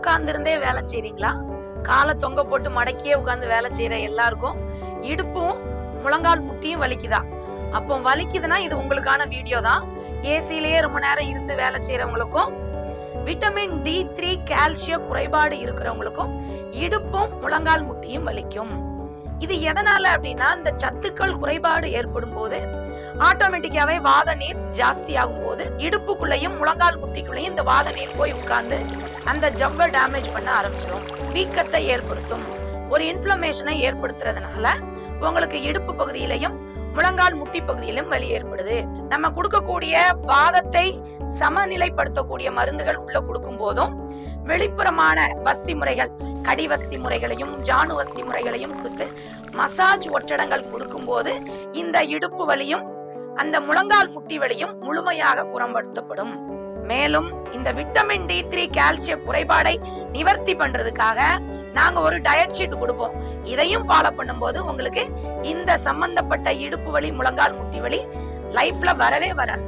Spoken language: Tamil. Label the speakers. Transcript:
Speaker 1: உட்கார்ந்திருந்தே வேலை செய்றீங்களா? காலை தொங்க போட்டு மடக்கியே உட்கார்ந்து வேலை செய்யற எல்லாருக்கும் இடுப்பும் முழங்கால் முட்டியும் வலிக்குதா? அப்போ வலிக்குதுன்னா இது உங்களுக்கான வீடியோ தான். ஏசிலேயே ரொம்ப நேரம் இருந்து வேலை செய்யறவங்களுக்கும், விட்டமின் D3 கால்சியம் குறைபாடு இருக்கிறவங்களுக்கும் இடுப்பும் முழங்கால் முட்டியும் வலிக்கும். இது எதனால அப்படின்னா, இந்த சத்துக்கள் குறைபாடு ஏற்படும் போது ஆட்டோமேட்டிக்காவே வாத நீர் ஜாஸ்தி ஆகும் போது இடுப்புக்குள்ளேயும் முழங்கால் முட்டிக்குள்ளேயும் இந்த வாத நீர் போய் உட்கார்ந்து அந்த ஜவ்வை டேமேஜ் பண்ண ஆரம்பிச்சிடும். வீக்கத்தை ஏற்படுத்தும். ஒரு இன்ஃப்ளமேஷனை ஏற்படுத்துறதுனால உங்களுக்கு இடுப்பு பகுதியிலையும் முழங்கால் முட்டி பகுதியிலும் வலி ஏற்படுது. நம்ம கொடுக்கக்கூடிய வாதத்தை சமநிலைப்படுத்தக்கூடிய மருந்துகள் உள்ள கொடுக்கும் போதும் வெளிப்புறமான வஸ்தி முறைகள், கடிவஸ்தி முறைகளையும் ஜானு வஸ்தி முறைகளையும் கொடுத்து மசாஜ் ஒற்றடங்கள் கொடுக்கும் போது இந்த இடுப்பு வலியும் அந்த முழங்கால் முட்டி வலியும் முழுமையாக குணப்படுத்தப்படும். மேலும் இந்த விட்டமின் D3 கால்சியம் குறைபாடை நிவர்த்தி பண்றதுக்காக நாங்க ஒரு டயட் ஷீட் கொடுப்போம். இதையும் ஃபாலோ பண்ணும்போது உங்களுக்கு இந்த சம்பந்தப்பட்ட இடுப்பு வலி முழங்கால் முட்டி வலி லைஃப்ல வரவே வராது.